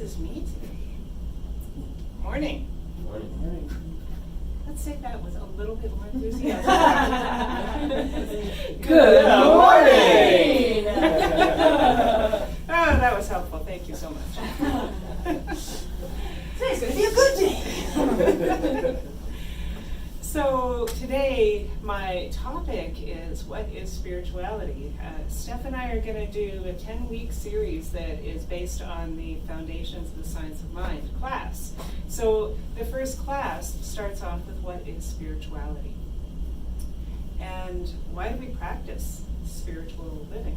Is me today. Morning. Morning. Let's say that with a little bit more enthusiasm. Good morning. Oh, that was helpful. Thank you so much. Today's going to be a good day. So today my topic is what is spirituality. Steph and I are going to do a 10-week series that is based on the Foundations of the Science of Mind class. So the first class starts off with what is spirituality and why do we practice spiritual living?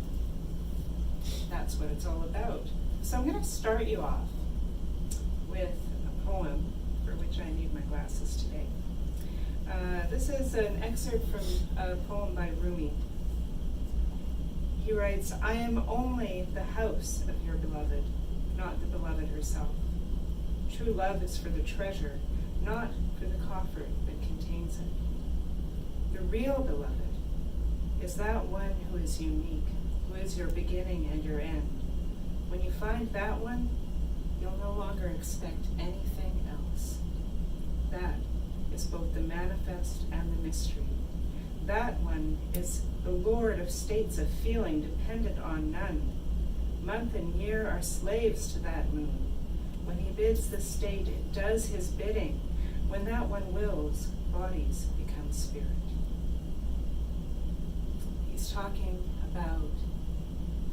That's what it's all about. So I'm going to start you off with a poem for which I need my glasses today. This is an excerpt from a poem by Rumi. He writes, "I am only the house of your beloved, not the beloved herself. True love is for the treasure, not for the coffer that contains it. The real beloved is that one who is unique, who is your beginning and your end. When you find that one, you'll no longer expect anything else. That is both the manifest and the mystery. That one is the Lord of states of feeling dependent on none. Month and year are slaves to that moon. When he bids the state, it does his bidding. When that one wills, bodies become spirit." He's talking about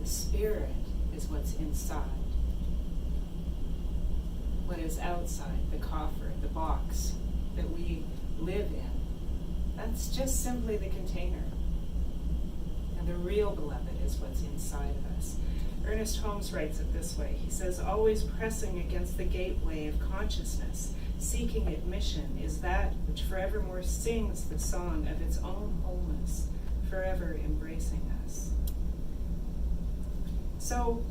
the spirit is what's inside. What is outside, the coffer, the box that we live in, that's just simply the container. And the real beloved is what's inside of us. Ernest Holmes writes it this way. He says, "Always pressing against the gateway of consciousness, seeking admission, is that which forevermore sings the song of its own wholeness, forever embracing us." So,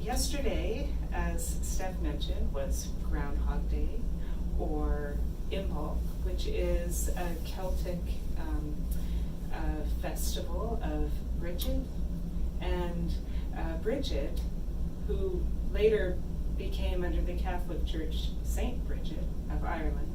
yesterday, as Steph mentioned, was Groundhog Day, or Imbolc, which is a Celtic festival of Bridget. And Bridget, who later became under the Catholic Church Saint Bridget of Ireland,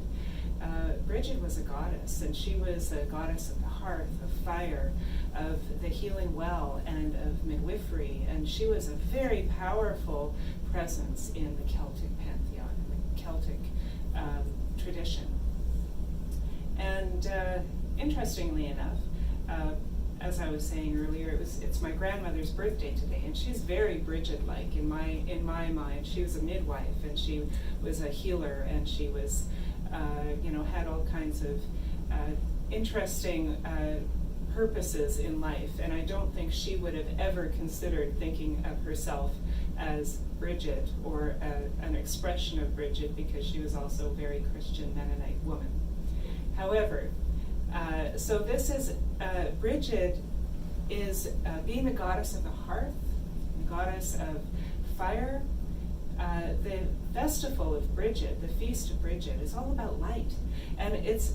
Bridget was a goddess, and she was a goddess of the hearth, of fire, of the healing well, and of midwifery, and she was a very powerful presence in the Celtic pantheon, in the Celtic tradition. And interestingly enough, as I was saying earlier, it's my grandmother's birthday today, and she's very Bridget-like in my mind. She was a midwife, and she was a healer, and she was had all kinds of interesting purposes in life, and I don't think she would have ever considered thinking of herself as Bridget or an expression of Bridget, because she was also a very Christian Mennonite woman. However, so this is Bridget is being the goddess of the hearth, the goddess of fire. The festival of Bridget, the Feast of Bridget, is all about light. And it's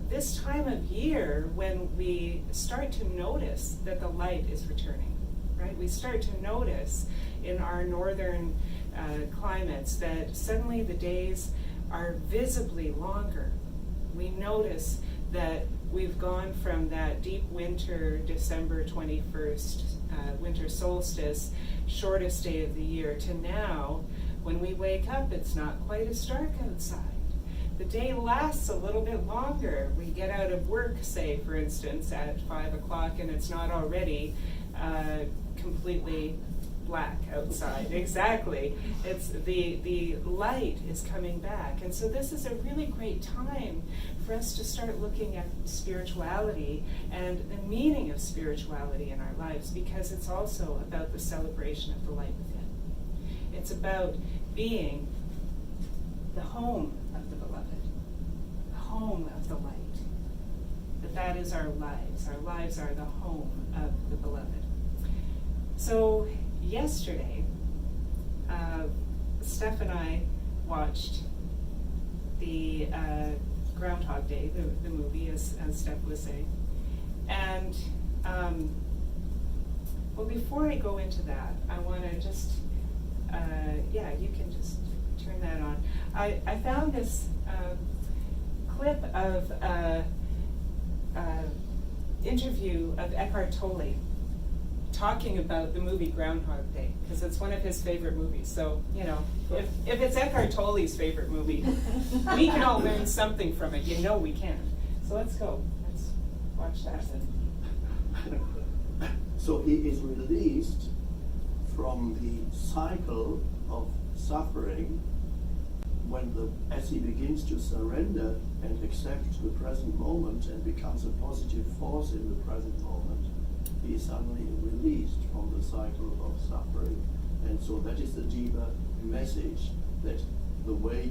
this time of year when we start to notice that the light is returning, right? We start to notice in our northern climates that suddenly the days are visibly longer. We notice that we've gone from that deep winter, December 21st, winter solstice, shortest day of the year, to now, when we wake up, it's not quite as dark outside. The day lasts a little bit longer. We get out of work, say, for instance, at 5 o'clock, and it's not already completely black outside. Exactly. It's the light is coming back. And so this is a really great time for us to start looking at spirituality and the meaning of spirituality in our lives, because it's also about the celebration of the light within. It's about being the home of the beloved, the home of the light. That is our lives. Our lives are the home of the beloved. So yesterday, Steph and I watched the Groundhog Day, the movie, as Steph was saying. And well, before I go into that, I want to just yeah, you can just turn that on. I found this clip of interview of Eckhart Tolle talking about the movie Groundhog Day, because it's one of his favorite movies. So, you know, if it's Eckhart Tolle's favorite movie, we can all learn something from it. You know we can. So let's go. Let's watch that. So he is released from the cycle of suffering as he begins to surrender and accept the present moment and becomes a positive force in the present moment. He is suddenly released from the cycle of suffering. And so that is the deeper message, that the way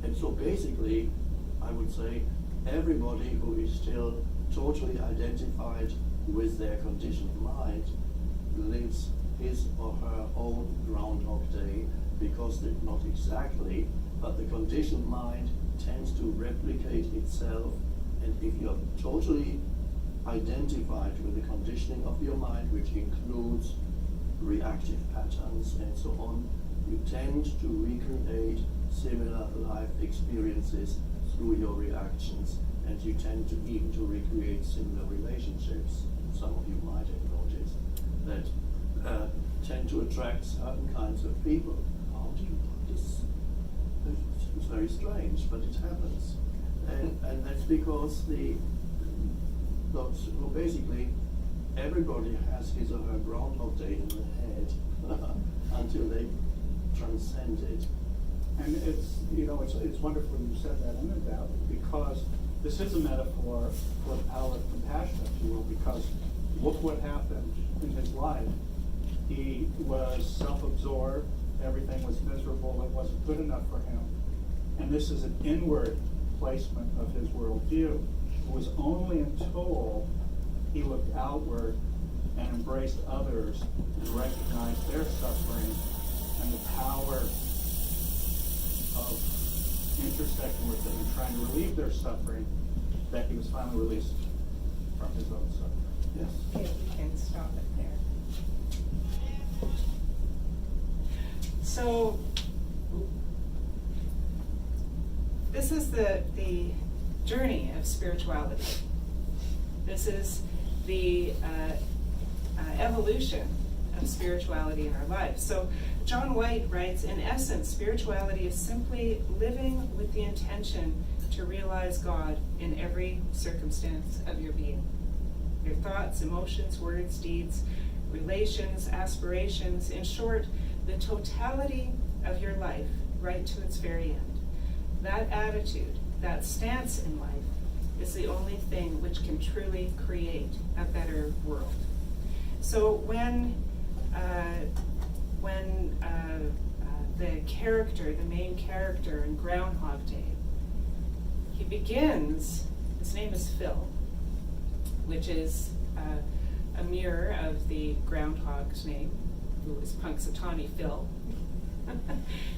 and so basically, I would say, everybody who is still totally identified with their conditioned mind lives his or her own Groundhog Day, because not exactly, but the conditioned mind tends to replicate itself. And if you're totally identified with the conditioning of your mind, which includes reactive patterns and so on, you tend to recreate similar life experiences through your reactions, and you tend to even to recreate similar relationships. Some of you might have noticed that tend to attract certain kinds of people. How do you do this? It's very strange, but it happens, and that's because well, basically, everybody has his or her Groundhog Day in their head until they transcend it. And it's wonderful you said that, Amand, because this is a metaphor for the power of compassion, if you will, because look what happened in his life. He was self-absorbed, everything was miserable, it wasn't good enough for him. And this is an inward placement of his worldview. It was only until he looked outward and embraced others and recognized their suffering and the power of intersecting with them and trying to relieve their suffering, that he was finally released from his own suffering. Yes. Okay, you can stop it there. So this is the journey of spirituality. This is the evolution of spirituality in our lives. So John White writes, in essence, spirituality is simply living with the intention to realize God in every circumstance of your being. Your thoughts, emotions, words, deeds, relations, aspirations, in short, the totality of your life right to its very end. That attitude, that stance in life is the only thing which can truly create a better world. So when the main character in Groundhog Day, he begins, his name is Phil, which is a mirror of the groundhog's name, who is Punxsutawney Phil.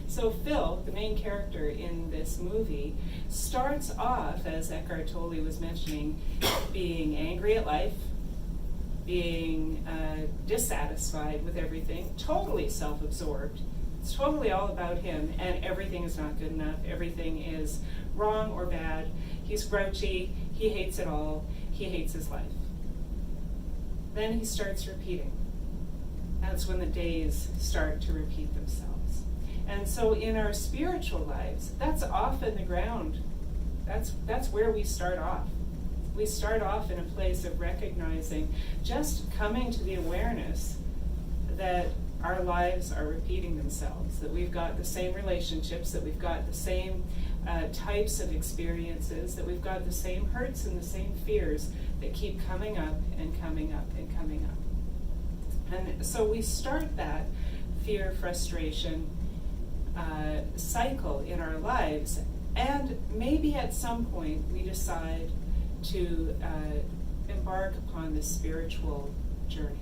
So Phil, the main character in this movie, starts off, as Eckhart Tolle was mentioning, being angry at life, being dissatisfied with everything, totally self-absorbed. It's totally all about him, and everything is not good enough. Everything is wrong or bad. He's grouchy. He hates it all. He hates his life. Then he starts repeating. That's when the days start to repeat themselves. And so in our spiritual lives, that's often the ground. That's where we start off. We start off in a place of recognizing, just coming to the awareness that our lives are repeating themselves, that we've got the same relationships, that we've got the same types of experiences, that we've got the same hurts and the same fears that keep coming up and coming up and coming up. And so we start that fear, frustration cycle in our lives, and maybe at some point we decide to embark upon this spiritual journey.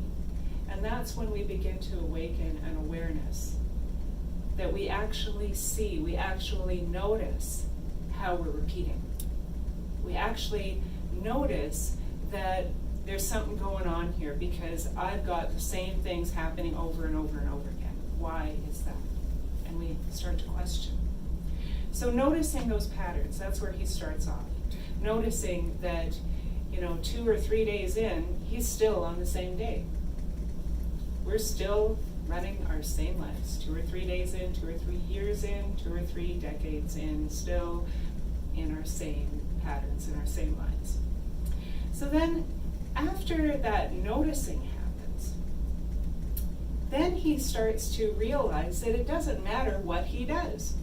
And that's when we begin to awaken an awareness that we actually see, we actually notice how we're repeating. We actually notice that there's something going on here, because I've got the same things happening over and over and over again. why is that? And we start to question. So noticing those patterns, that's where he starts off. Noticing that, 2 or 3 days in, he's still on the same day. We're still running our same lives, 2 or 3 days in, 2 or 3 years in, 2 or 3 decades in, still in our same patterns, in our same lives. So then, after that noticing happens, then he starts to realize that it doesn't matter what he does.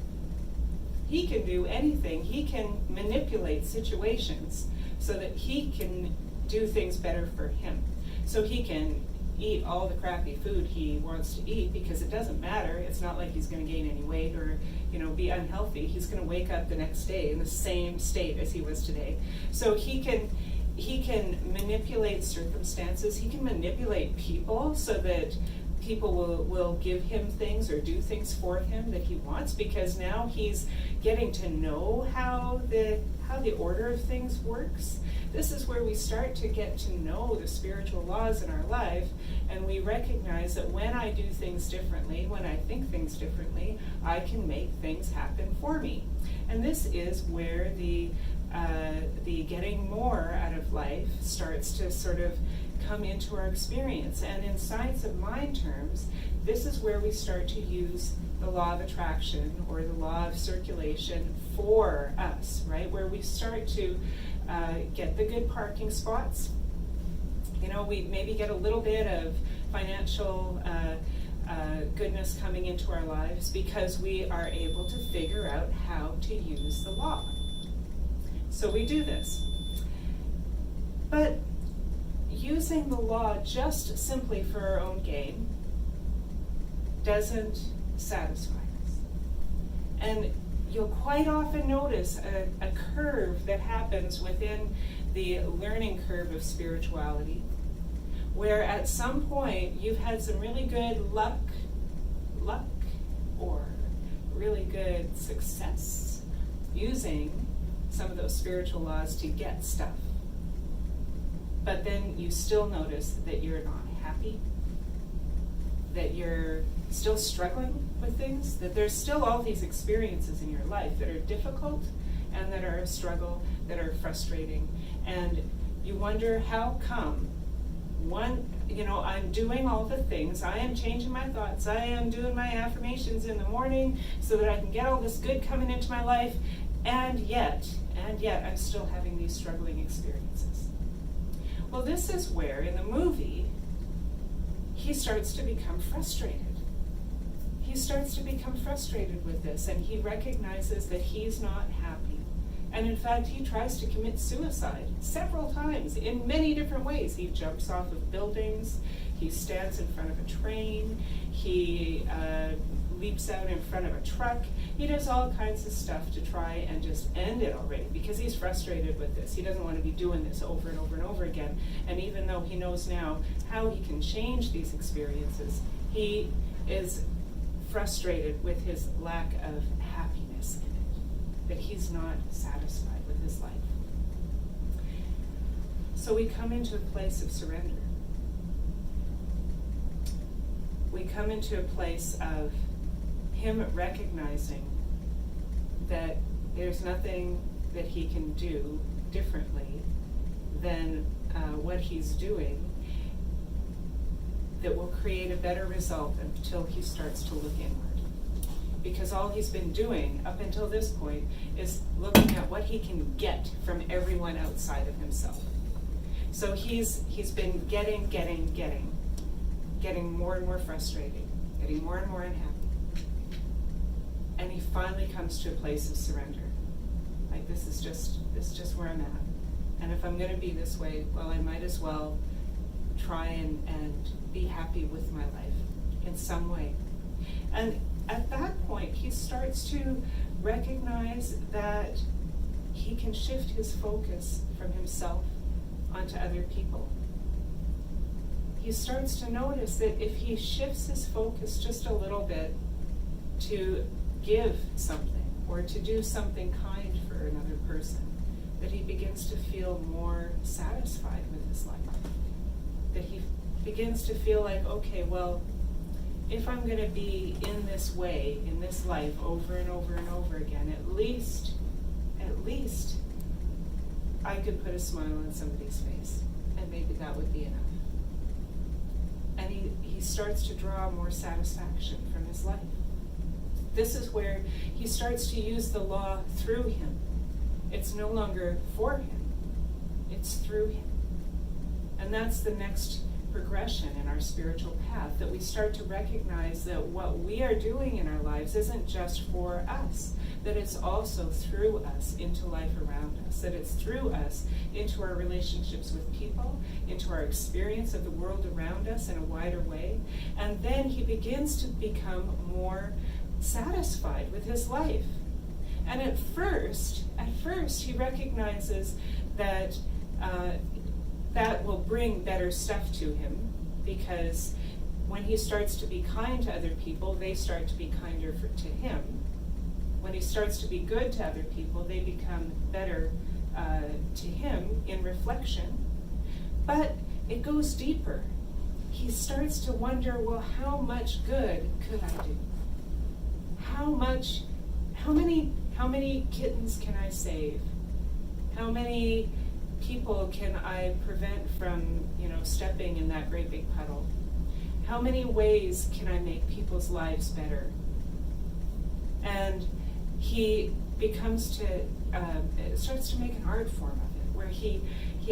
He can do anything. He can manipulate situations so that he can do things better for him. So he can eat all the crappy food he wants to eat because it doesn't matter. It's not like he's going to gain any weight or, be unhealthy. He's going to wake up the next day in the same state as he was today. So he can manipulate circumstances. He can manipulate people so that people will give him things or do things for him that he wants, because now he's getting to know how the order of things works. This is where we start to get to know the spiritual laws in our life, and we recognize that when I do things differently, when I think things differently, I can make things happen for me. And this is where the getting more out of life starts to sort of come into our experience. And in science of mind terms, this is where we start to use the law of attraction or the law of circulation for us, right? Where we start to get the good parking spots. We maybe get a little bit of financial goodness coming into our lives because we are able to figure out how to use the law. So we do this. But using the law just simply for our own gain doesn't satisfy us. And you'll quite often notice a curve that happens within the learning curve of spirituality, where at some point you've had some really good luck, or really good success using some of those spiritual laws to get stuff. But then you still notice that you're not happy, that you're still struggling with things, that there's still all these experiences in your life that are difficult and that are a struggle, that are frustrating. And you wonder, how come I'm doing all the things, I am changing my thoughts, I am doing my affirmations in the morning so that I can get all this good coming into my life, and yet I'm still having these struggling experiences. Well, this is where, in the movie, he starts to become frustrated. He starts to become frustrated with this, and he recognizes that he's not happy. And in fact, he tries to commit suicide several times in many different ways. He jumps off of buildings, he stands in front of a train, he leaps out in front of a truck. He does all kinds of stuff to try and just end it already because he's frustrated with this. He doesn't want to be doing this over and over and over again. And even though he knows now how he can change these experiences, he is frustrated with his lack of happiness in it, that he's not satisfied with his life. So we come into a place of surrender. We come into a place of him recognizing that there's nothing that he can do differently than what he's doing that will create a better result until he starts to look inward. Because all he's been doing up until this point is looking at what he can get from everyone outside of himself. So he's been getting more and more frustrated, getting more and more unhappy. And he finally comes to a place of surrender. Like, this is just where I'm at. And if I'm going to be this way, well, I might as well try and be happy with my life in some way. And at that point, he starts to recognize that he can shift his focus from himself onto other people. He starts to notice that if he shifts his focus just a little bit to give something or to do something kind for another person, that he begins to feel more satisfied with his life. That he begins to feel like, okay, well, if I'm going to be in this way, in this life, over and over and over again, at least, I could put a smile on somebody's face, and maybe that would be enough. And he starts to draw more satisfaction from his life. This is where he starts to use the law through him. It's no longer for him, it's through him. And that's the next progression in our spiritual path, that we start to recognize that what we are doing in our lives isn't just for us, that it's also through us into life around us, that it's through us into our relationships with people, into our experience of the world around us in a wider way. And then he begins to become more satisfied with his life. And at first he recognizes that that will bring better stuff to him, because when he starts to be kind to other people, they start to be kinder to him. When he starts to be good to other people, they become better to him in reflection. But it goes deeper. He starts to wonder, well, how much good could I do? How many kittens can I save? How many people can I prevent from, stepping in that great big puddle? How many ways can I make people's lives better? And he becomes to, starts to make an art form of it, where he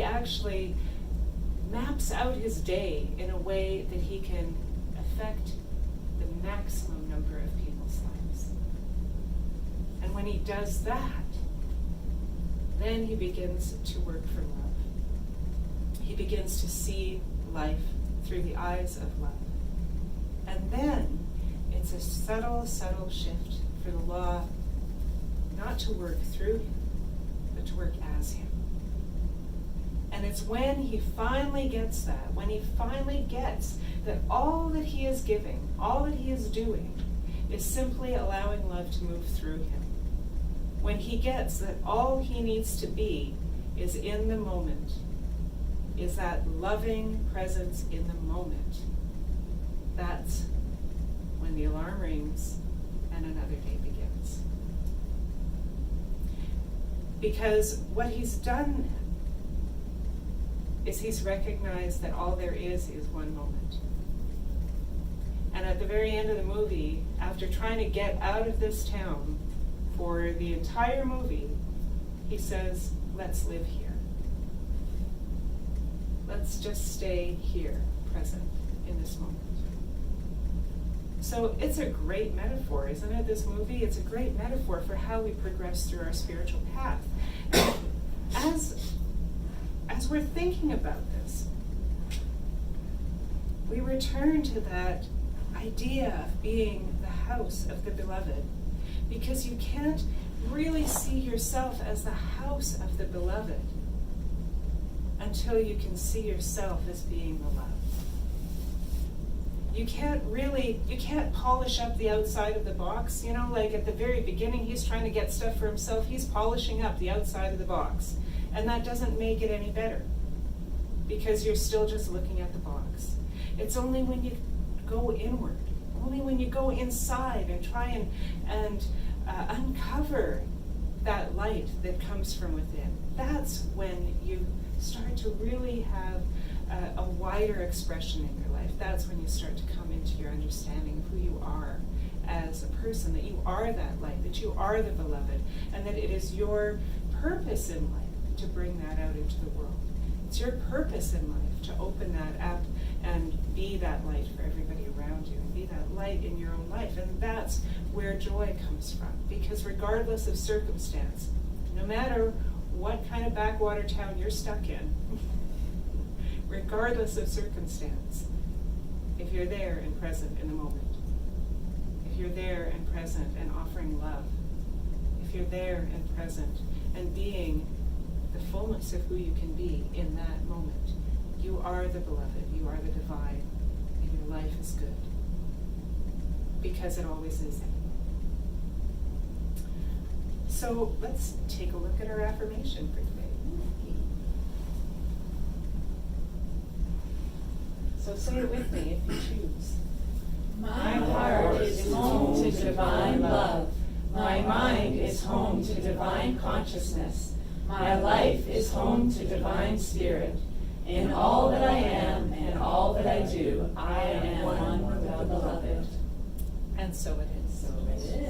actually maps out his day in a way that he can affect the maximum number of people's lives. And when he does that, then he begins to work from love. He begins to see life through the eyes of love. And then it's a subtle shift for the law not to work through him, but to work as him. And it's when he finally gets that, when he finally gets that all that he is giving, all that he is doing, is simply allowing love to move through him. When he gets that all he needs to be is in the moment, is that loving presence in the moment, that's when the alarm rings and another day begins. Because what he's done is he's recognized that all there is one moment. And at the very end of the movie, after trying to get out of this town for the entire movie, he says, let's live here. Let's just stay here, present, in this moment. So it's a great metaphor, isn't it, this movie? It's a great metaphor for how we progress through our spiritual path. As we're thinking about this, we return to that idea of being the house of the beloved, because you can't really see yourself as the house of the beloved until you can see yourself as being the love. You can't polish up the outside of the box. Like at the very beginning, he's trying to get stuff for himself. He's polishing up the outside of the box. And that doesn't make it any better, because you're still just looking at the box. It's only when you go inward, only when you go inside and try and uncover that light that comes from within. That's when you start to really have a wider expression in your life. That's when you start to come into your understanding of who you are as a person, that you are that light, that you are the beloved, and that it is your purpose in life to bring that out into the world. It's your purpose in life to open that up and be that light for everybody around you, and be that light in your own life. And that's where joy comes from, because regardless of circumstance, no matter what kind of backwater town you're stuck in, regardless of circumstance, if you're there and present in the moment, if you're there and present and offering love, if you're there and present and being the fullness of who you can be in that moment, you are the beloved, you are the divine, and your life is good. Because it always is. So let's take a look at our affirmation for today. So say it with me if you choose. My heart is home to divine love. My mind is home to divine consciousness. My life is home to divine spirit. In all that I am and all that I do, I am one with the beloved. And so it is. So it is.